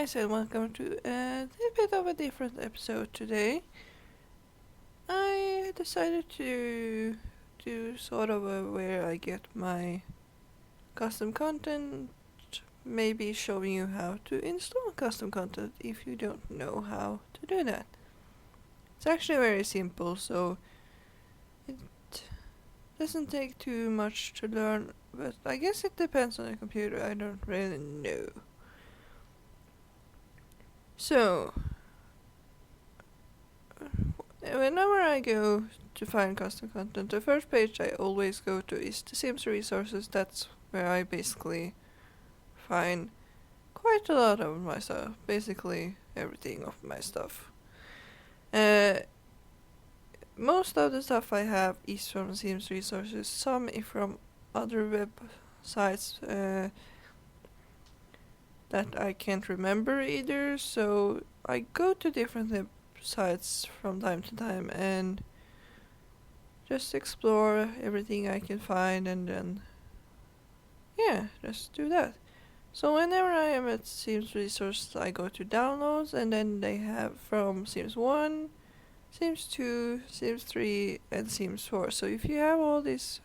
guys, and welcome to a bit of a different episode today. I decided to do sort of where I get my custom content, maybe showing you how to install custom content if you don't know how to do that. It's actually very simple, so it doesn't take too much to learn, but I guess it depends on the computer, I don't really know. So, whenever I go to find custom content, the first page I always go to is the Sims resources. That's where I basically find quite a lot of my stuff, basically everything of my stuff. Most of the stuff I have is from Sims resources, some is from other websites that I can't remember either, so I go to different websites from time to time and just explore everything I can find, and then just do that. So whenever I am at Sims Resource, I go to downloads, and then they have from Sims 1, Sims 2, Sims 3, and Sims 4. So if you have all these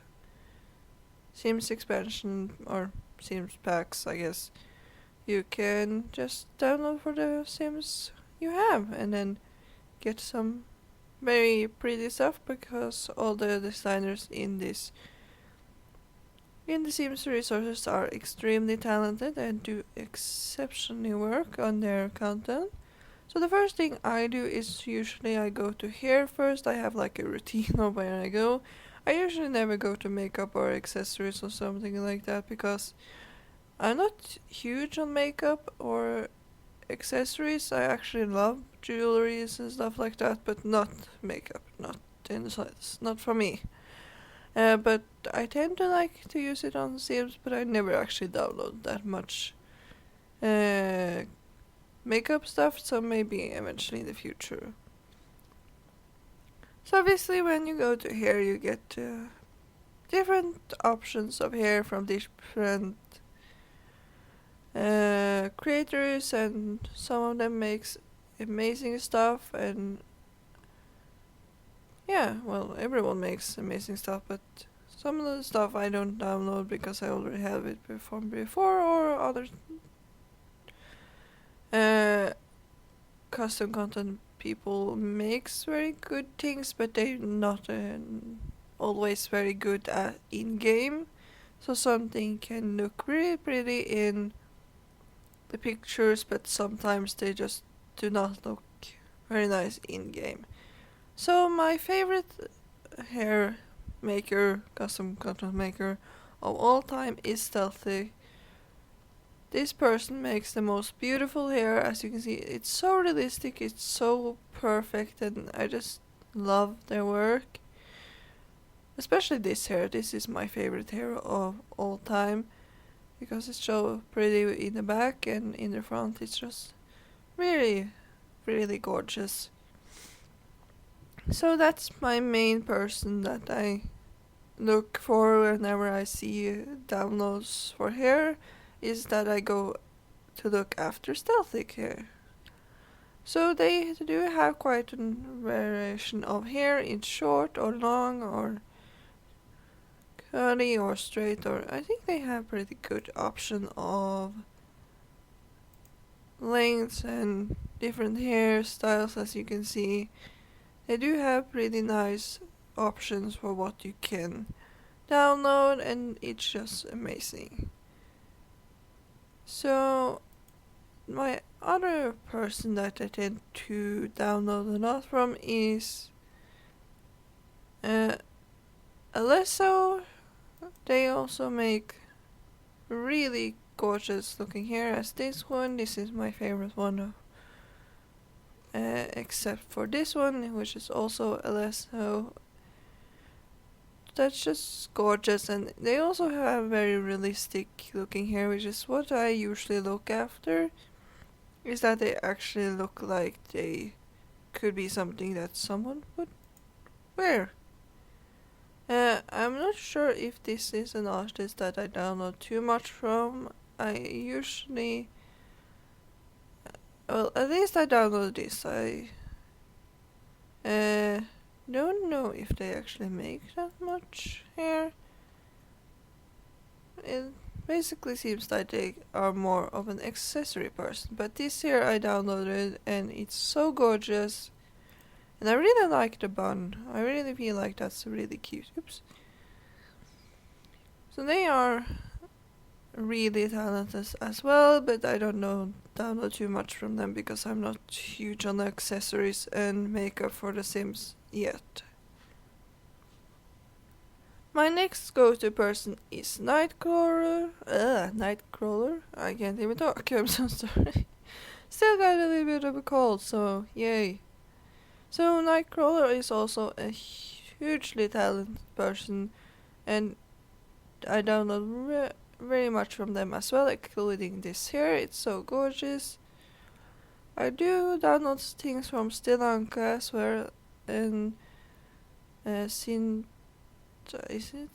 Sims expansion or Sims packs, I guess, you can just download for the Sims you have, and then get some very pretty stuff, because all the designers in the Sims resources are extremely talented and do exceptionally work on their content. So the first thing I do is usually I go to here first. I have like a routine of where I go. I usually never go to makeup or accessories or something like that, because I'm not huge on makeup or accessories. I actually love jewelries and stuff like that, but not makeup, not in the slightest, not for me. But I tend to like to use it on Sims, but I never actually download that much makeup stuff, so maybe eventually in the future. So obviously when you go to here, you get different options of hair from different creators, and some of them makes amazing stuff, and everyone makes amazing stuff, but some of the stuff I don't download because I already have it from before, or other custom content people makes very good things, but they're not always very good at in-game. So something can look really pretty in the pictures, but sometimes they just do not look very nice in-game. So my favorite hair maker, custom content maker of all time is Stealthy. This person makes the most beautiful hair. As you can see, it's so realistic, it's so perfect, and I just love their work. Especially this hair. This is my favorite hair of all time, because it's so pretty in the back, and in the front it's just really, really gorgeous. So that's my main person that I look for whenever I see downloads for hair, is that I go to look after Stealthy hair. So they do have quite a variation of hair, in short or long or curly or straight, or I think they have pretty good option of lengths and different hairstyles. As you can see, they do have pretty nice options for what you can download, and it's just amazing. So my other person that I tend to download a lot from is Alesso. They also make really gorgeous looking hair, as this one. This is my favorite one, except for this one, which is also Alesso. That's just gorgeous, and they also have very realistic looking hair, which is what I usually look after, is that they actually look like they could be something that someone would wear. I'm not sure if this is an artist that I download too much from. I usually well, at least I downloaded this. I uh, don't know if they actually make that much here. It basically seems like they are more of an accessory person. But this here I downloaded and it's so gorgeous. And I really like the bun. I really feel like that's really cute. Oops. So they are really talented as well, but I don't know download too much from them because I'm not huge on accessories and makeup for The Sims yet. My next go-to person is Nightcrawler. Nightcrawler? I can't even talk, I'm so sorry. Still got a little bit of a cold, so yay. So Nightcrawler is also a hugely talented person, and I download very much from them as well, including this here. It's so gorgeous. I do download things from Sri Lanka as well, and is it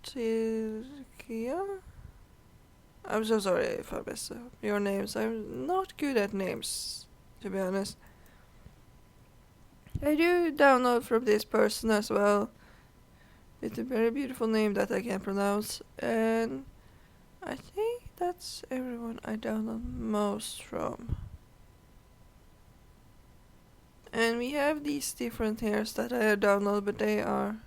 Sintikia? I'm so sorry if I mess up your names. I'm not good at names, to be honest. I do download from this person as well, with a very beautiful name that I can't pronounce, and I think that's everyone I download most from. And we have these different hairs that I download, but they are...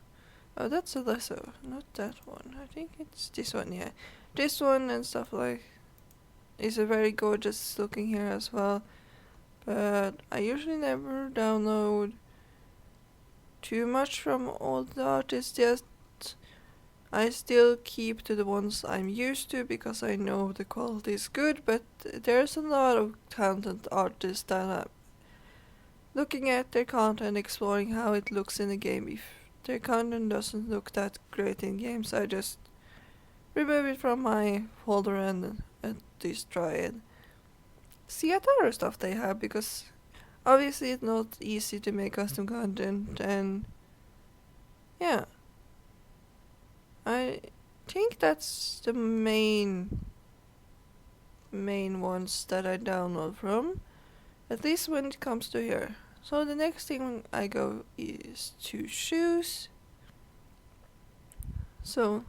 Oh, that's a lasso, not that one. I think it's this one, yeah. This one and stuff like... is a very gorgeous looking hair as well. But I usually never download too much from all the artists yet. I still keep to the ones I'm used to because I know the quality is good, but there's a lot of talented artists that I'm looking at their content, exploring how it looks in the game. If their content doesn't look that great in games, I just remove it from my folder and at least try it. See what other stuff they have, because obviously it's not easy to make custom content, and yeah. I think that's the main ones that I download from, at least when it comes to here. So the next thing I go is to shoes. So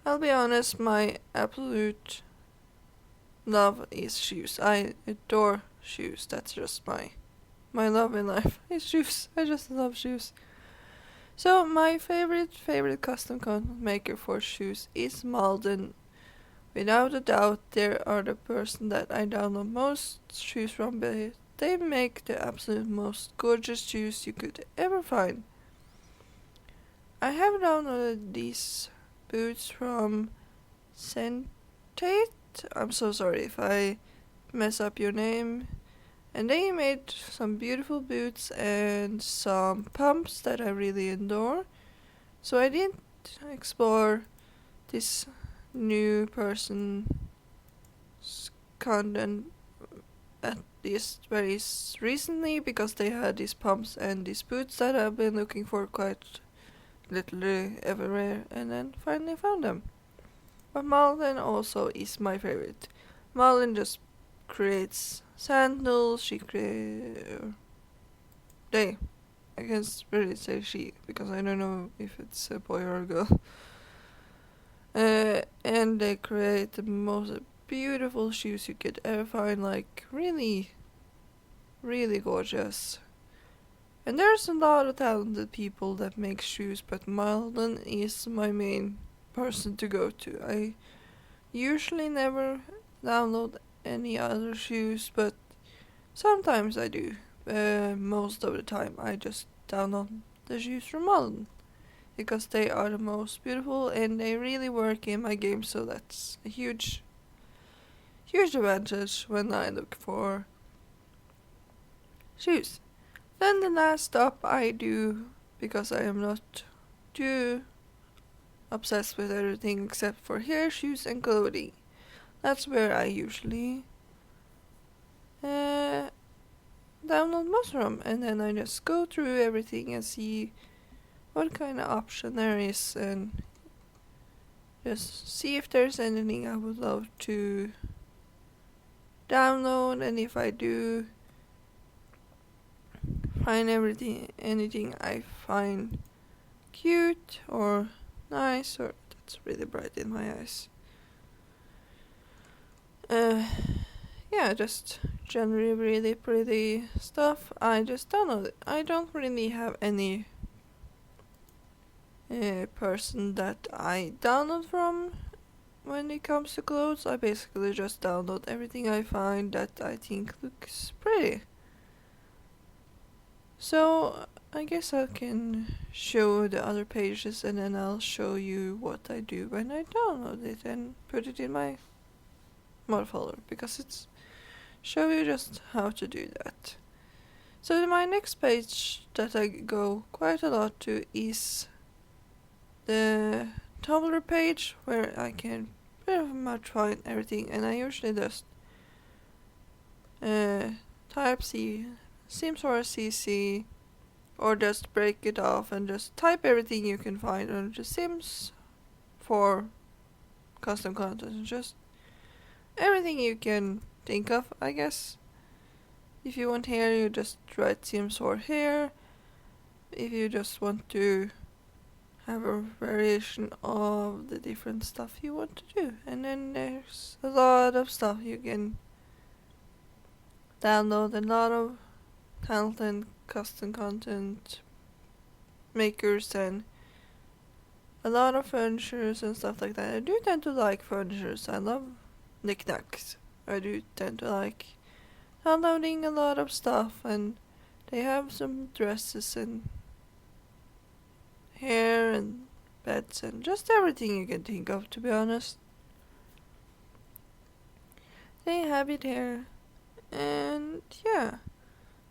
I'll be honest, my absolute love is shoes. I adore shoes. That's just my love in life is shoes. I just love shoes. So my favorite custom content maker for shoes is Malden. Without a doubt, they are the person that I download most shoes from, but they make the absolute most gorgeous shoes you could ever find. I have downloaded these boots from Sentate. I'm so sorry if I mess up your name. And they made some beautiful boots and some pumps that I really adore. So I did explore this new person's content at least very recently, because they had these pumps and these boots that I've been looking for quite literally everywhere, and then finally found them. But Malin also is my favorite. Malin just creates sandals, they, I can't really say she, because I don't know if it's a boy or a girl. And they create the most beautiful shoes you could ever find, like really, really gorgeous. And there's a lot of talented people that make shoes, but Malden is my main person to go to. I usually never download any other shoes, but sometimes I do. Most of the time I just download the shoes from Malden, because they are the most beautiful and they really work in my game, so that's a huge advantage when I look for shoes. Then the last stop I do, because I am not too obsessed with everything except for hair, shoes and clothing. That's where I usually download most from, and then I just go through everything and see what kind of option there is, and just see if there's anything I would love to download, and if I do find anything I find cute or nice, or that's really bright in my eyes. Yeah, just generally really pretty stuff. I just download it. I don't really have any person that I download from when it comes to clothes. I basically just download everything I find that I think looks pretty. So I guess I can show the other pages, and then I'll show you what I do when I download it and put it in my mod folder, because it's show you just how to do that. So my next page that I go quite a lot to is the Tumblr page, where I can pretty much find everything, and I usually just type Sims or CC, or just break it off and just type everything you can find on the Sims for custom content. Just everything you can think of, I guess. If you want hair, you just write Sims or hair. If you just want to have a variation of the different stuff you want to do. And then there's a lot of stuff you can download, a lot of talented custom content makers, and a lot of furnitures and stuff like that. I do tend to like furnitures. I love knickknacks. I do tend to like downloading a lot of stuff, and they have some dresses and hair and beds and just everything you can think of, to be honest. They have it here. And yeah,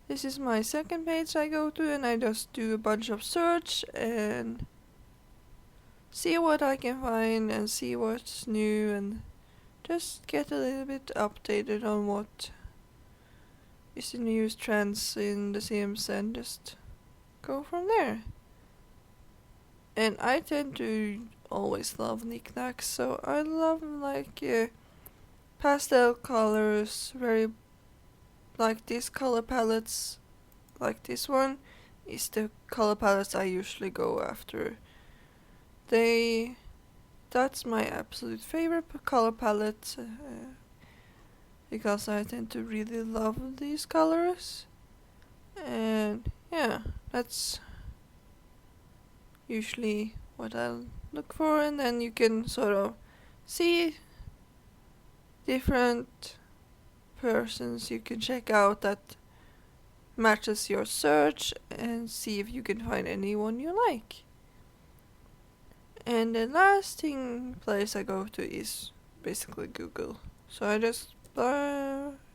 this is my second page I go to, and I just do a bunch of search and see what I can find and see what's new, and just get a little bit updated on what is the newest trends in The Sims, and just go from there. And I tend to always love knickknacks, so I love like pastel colors, very like these color palettes, like this one is the color palettes I usually go after. That's my absolute favorite color palette, because I tend to really love these colors. And yeah, that's usually what I'll look for, and then you can sort of see different persons you can check out that matches your search, and see if you can find anyone you like. And the last place I go to is basically Google. So I just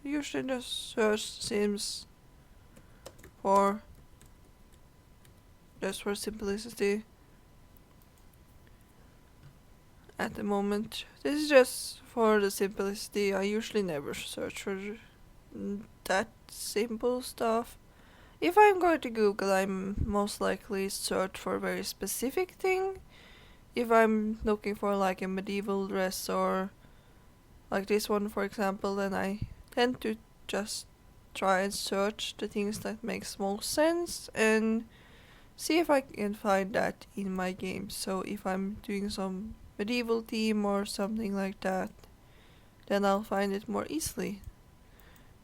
usually just search Sims for just for simplicity. At the moment, this is just for the simplicity. I usually never search for that simple stuff. If I'm going to Google, I'm most likely search for a very specific thing. If I'm looking for like a medieval dress, or like this one for example, then I tend to just try and search the things that makes most sense and see if I can find that in my game. So if I'm doing some medieval theme or something like that, then I'll find it more easily.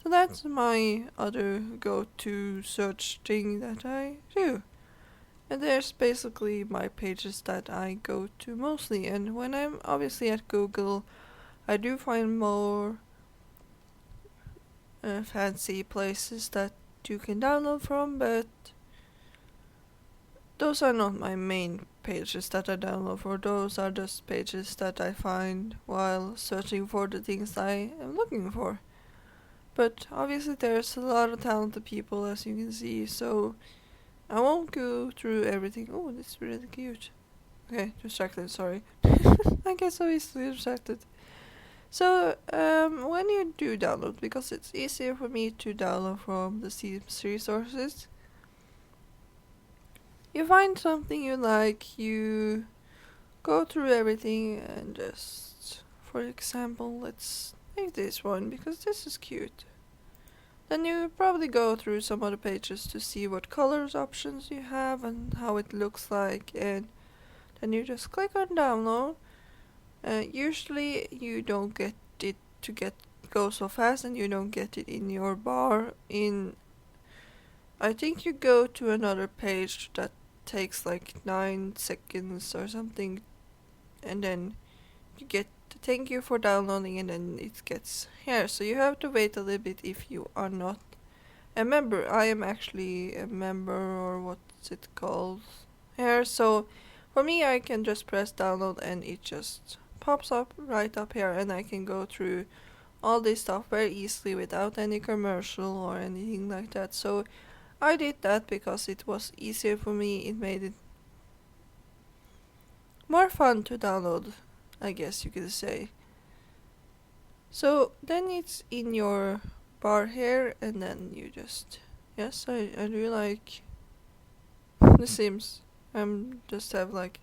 So that's my other go-to search thing that I do. And there's basically my pages that I go to mostly. And when I'm obviously at Google, I do find more fancy places that you can download from, but those are not my main pages that I download for. Those are just pages that I find while searching for the things I am looking for. But obviously there's a lot of talented people, as you can see, so I won't go through everything. Oh, this is really cute. Okay, distracted, sorry. I get so easily distracted. So, when you do download, because it's easier for me to download from the Sims resources, you find something you like, you go through everything, and just, for example, let's like this one because this is cute. Then you probably go through some other pages to see what colors options you have and how it looks like, and then you just click on download. Usually you don't get it to get go so fast, and you don't get it in your bar. I think you go to another page that takes like 9 seconds or something, and then you get thank you for downloading, and then it gets here. So you have to wait a little bit if you are not a member. I am actually a member, or what's it called here. So for me, I can just press download and it just pops up right up here, and I can go through all this stuff very easily without any commercial or anything like that. So I did that because it was easier for me. It made it more fun to download, I guess you could say. So then it's in your bar here, and then you just yes, I do like The Sims. Just have like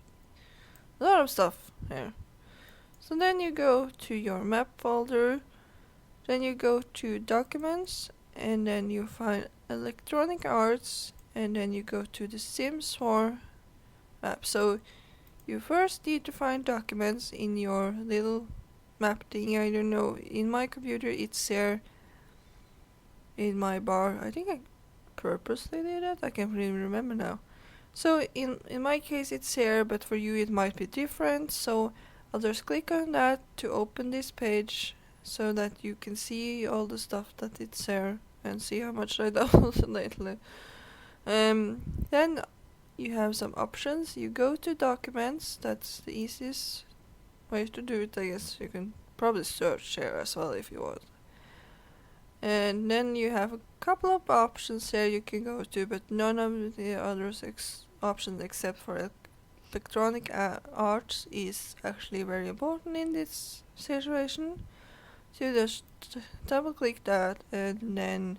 a lot of stuff here. So then you go to your map folder, then you go to documents, and then you find electronic arts, and then you go to the Sims 4 map. So you first need to find documents in your little map thing. I don't know, in my computer it's there in my bar. I think I purposely did it. I can't really remember now. So in my case it's here, but for you it might be different. So I'll just click on that to open this page so that you can see all the stuff that it's there and see how much I downloaded lately. Then you have some options. You go to documents. That's the easiest way to do it, I guess. You can probably search here as well if you want. And then you have a couple of options here you can go to, but none of the other options except for electronic arts is actually very important in this situation. So you just double click that, and then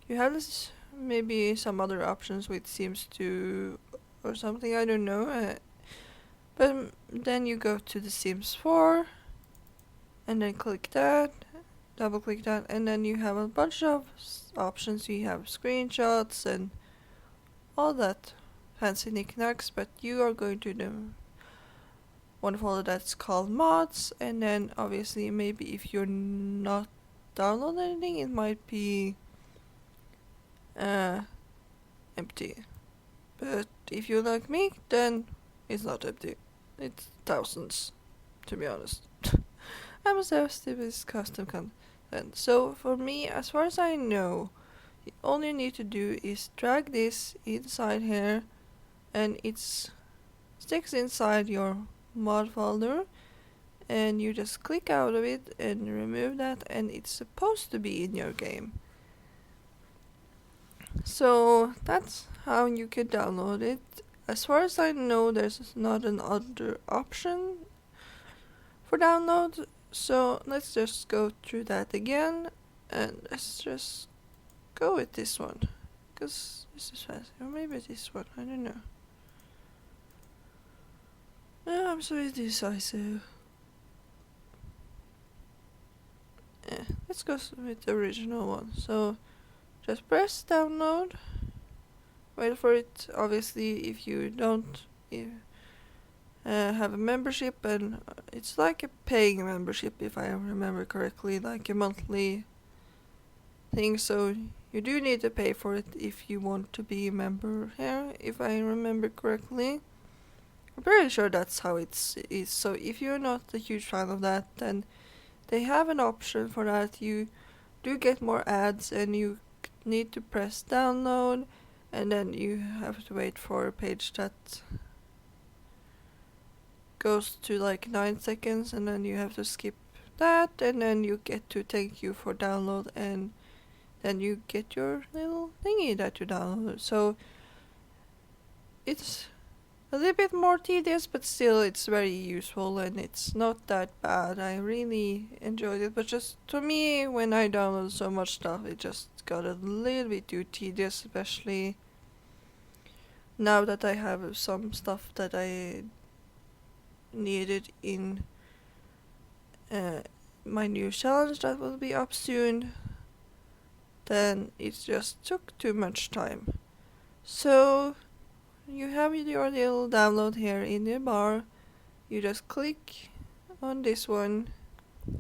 you have this maybe some other options which seems to or something, I don't know. But then you go to the Sims 4 and then click that, double click that, and then you have a bunch of options. You have screenshots and all that fancy knickknacks, but you are going to the one folder that's called mods, and then obviously maybe if you're not downloading anything it might be empty, but if you like me then it's not empty, it's thousands, to be honest. I'm obsessed with custom content. So for me, as far as I know, all you need to do is drag this inside here, and it sticks inside your mod folder, and you just click out of it and remove that, and it's supposed to be in your game. So that's how you can download it. As far as I know, there's not another option for download, so let's just go through that again, and let's just go with this one, because this is faster, or maybe this one, I don't know. Yeah, I'm so indecisive. Let's go with the original one. So just press download, wait for it. Obviously if you don't have a membership, and it's like a paying membership if I remember correctly, like a monthly thing, so you do need to pay for it if you want to be a member here, if I remember correctly. I'm pretty sure that's how it is. So if you're not a huge fan of that, then they have an option for that. You do get more ads, and you need to press download, and then you have to wait for a page that goes to like 9 seconds, and then you have to skip that, and then you get to thank you for download, and then you get your little thingy that you downloaded. So it's a little bit more tedious, but still it's very useful, and it's not that bad. I really enjoyed it, but just to me, when I download so much stuff, it just got a little bit too tedious, especially now that I have some stuff that I needed in my new challenge that will be up soon, then it just took too much time. So you have your little download here in the bar. You just click on this one,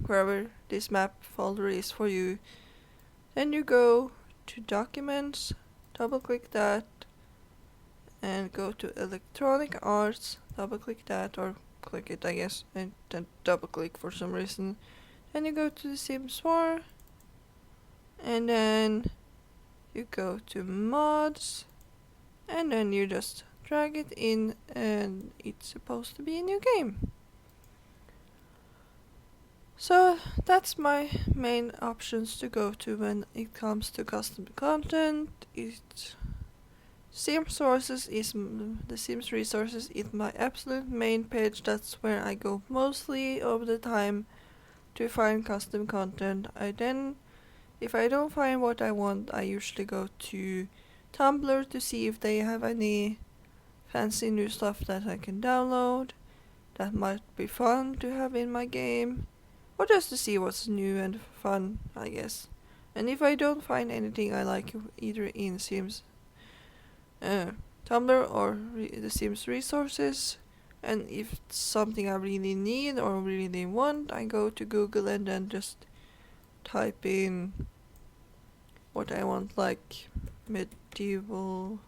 wherever this map folder is for you. Then you go to Documents, double click that, and go to Electronic Arts, double click that, or click it I guess, and then double click for some reason. Then you go to the Sims 4, and then you go to Mods, and then you just drag it in, and it's supposed to be a new game. So that's my main options to go to when it comes to custom content. Sims Sources is the Sims Resources is my absolute main page. That's where I go mostly of the time to find custom content. If I don't find what I want, I usually go to Tumblr to see if they have any fancy new stuff that I can download that might be fun to have in my game, or just to see what's new and fun, I guess. And if I don't find anything I like either in Sims Tumblr or the Sims Resources, and if it's something I really need or really want, I go to Google and then just type in what I want, like medieval,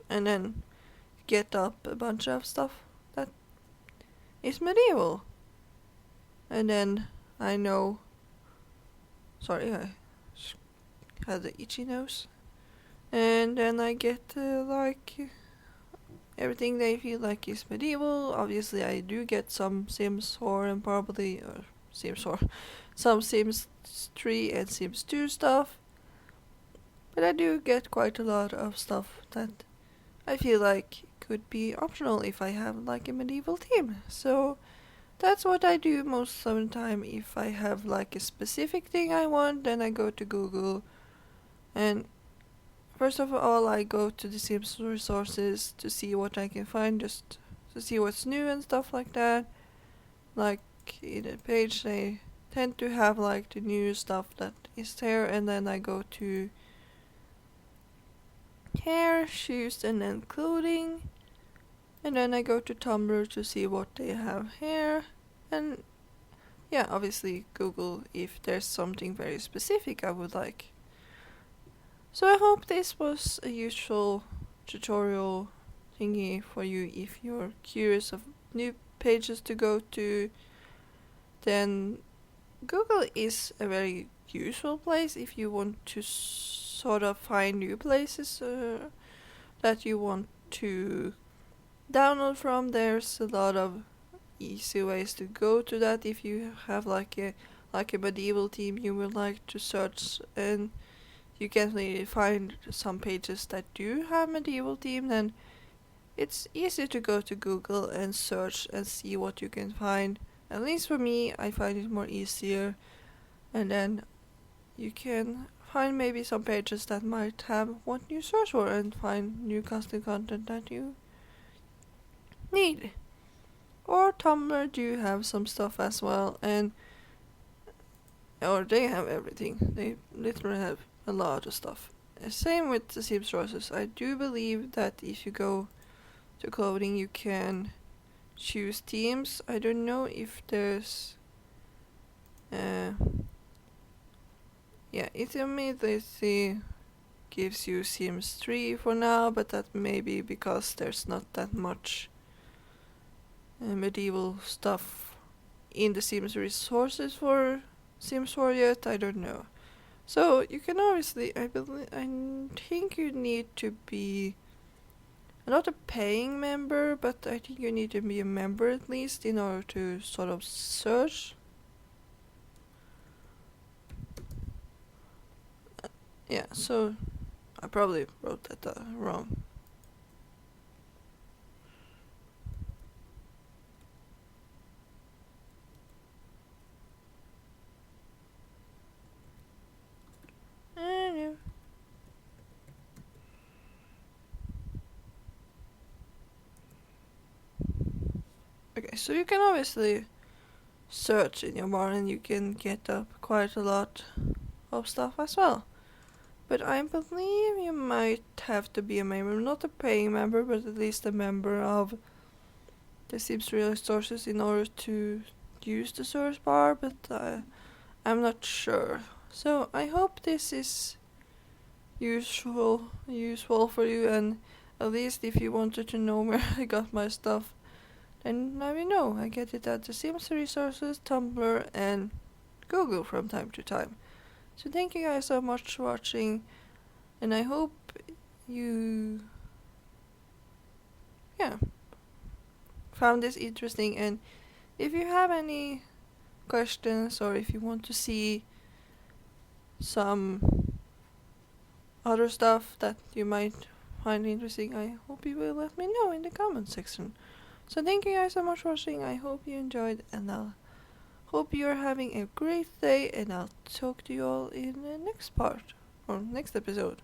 and then get up a bunch of stuff that is medieval. And then I know, sorry, I had the itchy nose. And then I get like everything they feel like is medieval. Obviously I do get some Sims 4 and probably Sims 4, some Sims 3 and Sims 2 stuff. But I do get quite a lot of stuff that I feel like could be optional if I have like a medieval theme. So that's what I do most of the time. If I have like a specific thing I want, then I go to Google, and first of all I go to the Sims Resources to see what I can find, just to see what's new and stuff like that. Like in a page they tend to have like the new stuff that is there, and then I go to hair, shoes, and then clothing, and then I go to Tumblr to see what they have here, and yeah, obviously Google if there's something very specific I would like. So I hope this was a useful tutorial thingy for you if you're curious of new pages to go to. Then Google is a very useful place if you want to sort of find new places that you want to download from. There's a lot of easy ways to go to that. If you have like a medieval theme you would like to search, and you can really find some pages that do have medieval theme, then it's easy to go to Google and search and see what you can find. At least for me, I find it more easier, and then you can find maybe some pages that might have what you search for and find new custom content that you need. Or Tumblr do have some stuff as well, or they have everything. They literally have a lot of stuff. Same with the Sims Sources. I do believe that if you go to clothing you can choose themes. I don't know if there's it immediately gives you Sims 3 for now, but that may be because there's not that much medieval stuff in the Sims Resources for Sims 4 yet. I don't know. So you can obviously, I think you need to be not a paying member, but I think you need to be a member at least in order to sort of search. Yeah, so I probably wrote that wrong. Okay, so you can obviously search in your bar and you can get up quite a lot of stuff as well. But I believe you might have to be a member, not a paying member, but at least a member of the Sims resources in order to use the search bar, but I'm not sure. So I hope this is useful for you, and at least if you wanted to know where I got my stuff, then now you know. I get it at the Sims resources, Tumblr, and Google from time to time. So thank you guys so much for watching, and I hope you found this interesting. And if you have any questions, or if you want to see some other stuff that you might find interesting, I hope you will let me know in the comment section. So thank you guys so much for watching. I hope you enjoyed, and I'll hope you're having a great day, and I'll talk to you all in the next part or next episode.